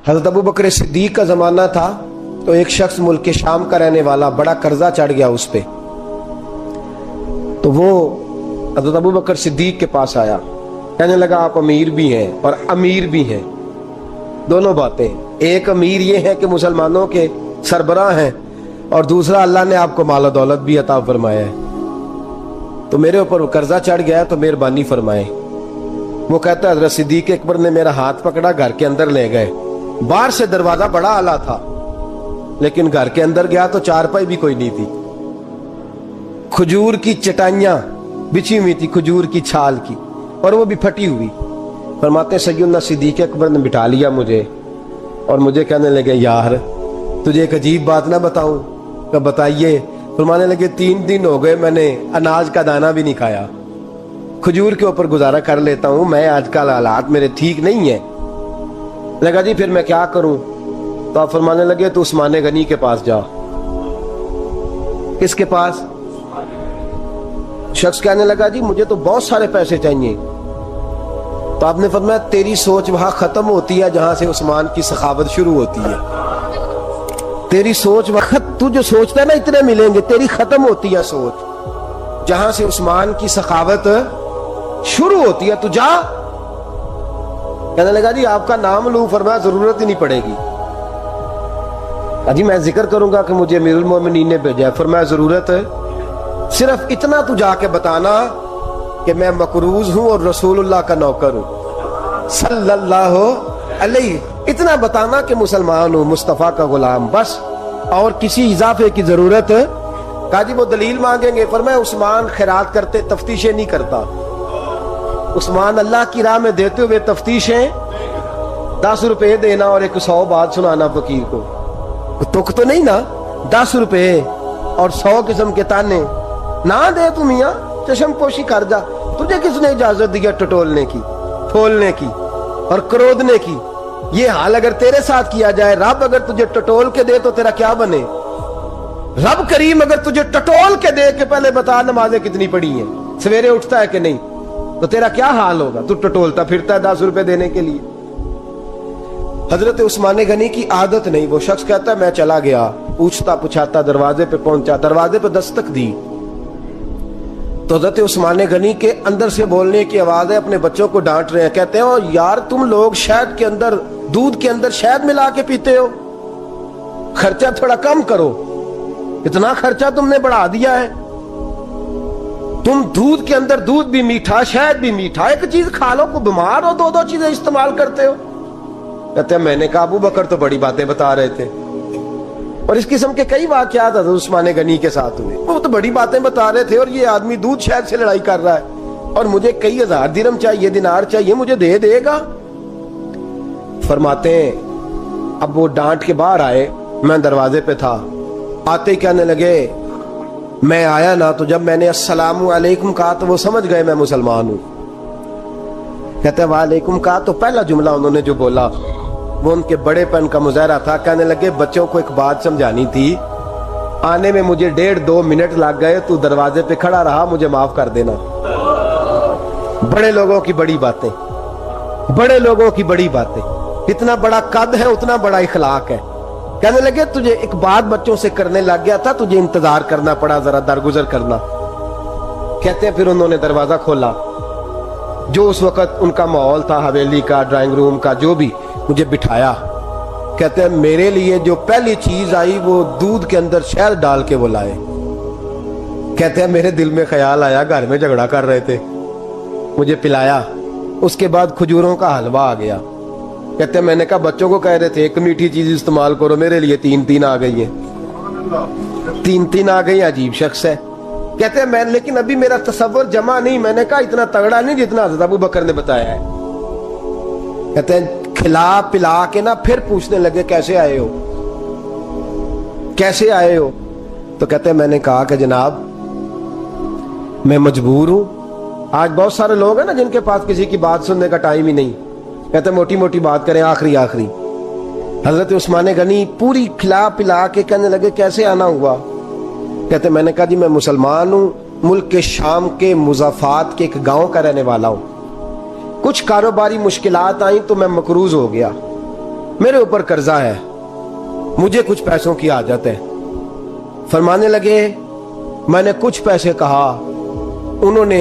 حضرت ابو بکر صدیق کا زمانہ تھا تو ایک شخص ملک شام کا رہنے والا، بڑا قرضہ چڑھ گیا اس پہ، تو وہ حضرت ابو بکر صدیق کے پاس آیا، کہنے لگا آپ امیر بھی ہیں اور امیر بھی ہیں، دونوں باتیں، ایک امیر یہ ہے کہ مسلمانوں کے سربراہ ہیں، اور دوسرا اللہ نے آپ کو مال و دولت بھی عطا فرمایا ہے، تو میرے اوپر وہ قرضہ چڑھ گیا ہے تو مہربانی فرمائیں۔ وہ کہتا ہے حضرت صدیق اکبر نے میرا ہاتھ پکڑا، گھر کے اندر لے گئے، باہر سے دروازہ بڑا اعلیٰ تھا لیکن گھر کے اندر گیا تو چارپائی بھی کوئی نہیں تھی، کھجور کی چٹائیاں بچھی ہوئی تھی، کھجور کی چھال کی، اور وہ بھی پھٹی ہوئی۔ فرماتے ہیں سیدنا صدیق اکبر نے بٹھا لیا مجھے اور مجھے کہنے لگے یار تجھے ایک عجیب بات نہ بتاؤں؟ کہ بتائیے۔ فرمانے لگے 3 دن ہو گئے میں نے اناج کا دانہ بھی نہیں کھایا، کھجور کے اوپر گزارا کر لیتا ہوں، میں آج کل حالات میرے ٹھیک نہیں ہیں۔ لگا جی پھر میں کیا کروں؟ تو آپ فرمانے لگے تو عثمان غنی کے پاس جا۔ کس کے پاس؟ شخص کہنے لگا جی مجھے تو بہت سارے پیسے چاہیے۔ تو آپ نے فرمایا تیری سوچ وہاں ختم ہوتی ہے جہاں سے عثمان کی سخاوت شروع ہوتی ہے، تیری سوچ وقت تو جو سوچتا ہے نا اتنے ملیں گے، تیری ختم ہوتی ہے سوچ جہاں سے عثمان کی سخاوت شروع ہوتی ہے، تو جا۔ کہنے لگا جی آپ کا نام لوں؟ فرمایا ضرورت ہی نہیں پڑے گی، جی میں ذکر کروں گا کہ مجھے امیر المومنین نے بھیجا ہے۔ فرمایا ضرورت ہے، صرف اتنا تو جا کے بتانا کہ میں مقروض ہوں اور رسول اللہ کا نوکر ہوں صلی اللہ علیہ، اتنا بتانا کہ مسلمان ہوں، مصطفیٰ کا غلام، بس، اور کسی اضافے کی ضرورت۔ کہا جی وہ دلیل مانگیں گے؟ فرمایا عثمان خیرات کرتے تفتیشیں نہیں کرتا، عثمان اللہ کی راہ میں دیتے ہوئے تفتیشیں 10 روپے دینا اور 100 بات سنانا فقیر کو، تک تو نہیں نا، 10 روپے اور 100 قسم کے تانے نہ دے تو میاں چشم پوشی کر جا، تجھے کس نے اجازت دیا ٹٹولنے کی، پھولنے کی اور کرودنے کی؟ یہ حال اگر تیرے ساتھ کیا جائے، رب اگر تجھے ٹٹول کے دے تو تیرا کیا بنے؟ رب کریم اگر تجھے ٹٹول کے دے کہ پہلے بتا نمازیں کتنی پڑھی ہیں، سویرے اٹھتا ہے کہ نہیں، تو تیرا کیا حال ہوگا؟ تو ٹٹولتا پھرتا ہے 10 روپے دینے کے لیے۔ حضرت عثمان غنی کی عادت نہیں، وہ شخص کہتا ہے میں چلا گیا، پوچھتا پچھاتا دروازے پہ پہنچا، دروازے پہ دستک دی تو حضرت عثمان غنی کے اندر سے بولنے کی آواز ہے، اپنے بچوں کو ڈانٹ رہے ہیں، کہتے ہیں یار تم لوگ شہد کے اندر، دودھ کے اندر شہد ملا کے پیتے ہو، خرچہ تھوڑا کم کرو، اتنا خرچہ تم نے بڑھا دیا ہے، تم دودھ کے اندر دودھ بھی میٹھا شہد بھی میٹھا، ایک چیز کھا لو، کو بیمار ہو 2 چیزیں استعمال کرتے ہو۔ کہتے ہیں میں نے کہا ابو بکر تو بڑی باتیں بتا رہے تھے، اور اس قسم کے کئی واقعات حضرت عثمان غنی کے ساتھ ہوئے، وہ تو بڑی باتیں بتا رہے تھے، اور یہ آدمی دودھ شہد سے لڑائی کر رہا ہے، اور مجھے کئی 1000 درہم چاہیے، دینار چاہیے، مجھے دے گا؟ فرماتے ہیں اب وہ ڈانٹ کے باہر آئے، میں دروازے پہ تھا، آتے ہی کہنے لگے میں آیا نا تو جب میں نے السلام علیکم کہا تو وہ سمجھ گئے میں مسلمان ہوں۔ کہتے ہیں وعلیکم کہا تو پہلا جملہ انہوں نے جو بولا وہ ان کے بڑے پن کا مظاہرہ تھا۔ کہنے لگے بچوں کو ایک بات سمجھانی تھی، آنے میں مجھے 1.5-2 منٹ لگ گئے، تو دروازے پہ کھڑا رہا، مجھے معاف کر دینا۔ بڑے لوگوں کی بڑی باتیں، بڑے لوگوں کی بڑی باتیں، اتنا بڑا قد ہے اتنا بڑا اخلاق ہے۔ کہنے لگے تجھے ایک بات بچوں سے کرنے لگ گیا تھا، تجھے انتظار کرنا پڑا، ذرا درگزر کرنا۔ کہتے ہیں پھر انہوں نے دروازہ کھولا، جو اس وقت ان کا ماحول تھا، حویلی کا، ڈرائنگ روم کا، جو بھی، مجھے بٹھایا۔ کہتے ہیں میرے لیے جو پہلی چیز آئی وہ دودھ کے اندر شہد ڈال کے وہ لائے۔ کہتے ہیں میرے دل میں خیال آیا گھر میں جھگڑا کر رہے تھے، مجھے پلایا، اس کے بعد کھجوروں کا حلوہ آ گیا۔ کہتے ہیں میں نے کہا بچوں کو کہہ رہے تھے ایک میٹھی چیز استعمال کرو، میرے لیے 3 آ گئی ہیں، 3 آ گئی، عجیب شخص ہے۔ کہتے ہیں میں لیکن ابھی میرا تصور جمع نہیں، میں نے کہا اتنا تگڑا نہیں جتنا حضرت ابو بکر نے بتایا ہے۔ کہتے ہیں کھلا پلا کے نا پھر پوچھنے لگے کیسے آئے ہو، کیسے آئے ہو؟ تو کہتے ہیں میں نے کہا کہ جناب میں مجبور ہوں، آج بہت سارے لوگ ہیں نا جن کے پاس کسی کی بات سننے کا ٹائم ہی نہیں، کہتے ہیں موٹی موٹی بات کریں، آخری۔ حضرت عثمان غنی پوری کھلا پلا کے کہنے لگے کیسے آنا ہوا؟ کہتے ہیں میں نے کہا جی میں مسلمان ہوں، ملک کے شام کے مضافات کے ایک گاؤں کا رہنے والا ہوں، کچھ کاروباری مشکلات آئیں تو میں مقروض ہو گیا، میرے اوپر قرضہ ہے, مجھے کچھ پیسوں کی حاجت ہے. فرمانے لگے میں نے کچھ پیسے کہا, انہوں نے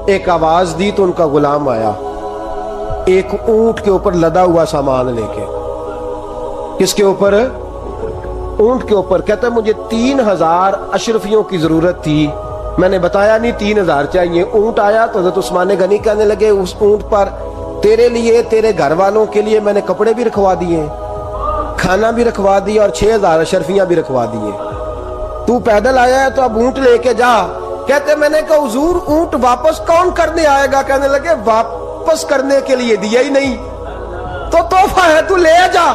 ایک آواز دی تو ان کا غلام آیا ایک اونٹ کے اوپر لدا ہوا سامان لے کے. کس کے اوپر؟ اونٹ کے اوپر. کہتا ہے مجھے 3000 اشرفیوں کی ضرورت تھی, میں نے بتایا نہیں 3000 چاہیے. اونٹ آیا تو حضرت عثمان غنی کہنے لگے اس اونٹ پر تیرے لیے تیرے گھر والوں کے لیے میں نے کپڑے بھی رکھوا دیے, کھانا بھی رکھوا دیا اور 6000 اشرفیاں بھی رکھوا دیے. تو پیدل آیا ہے تو اب اونٹ لے کے جا. کہتے میں نے کہا حضور اونٹ واپس کون کرنے آئے گا؟ کہنے لگے واپس کرنے کے لیے دیا ہی نہیں تو تحفہ ہے تو لے جا.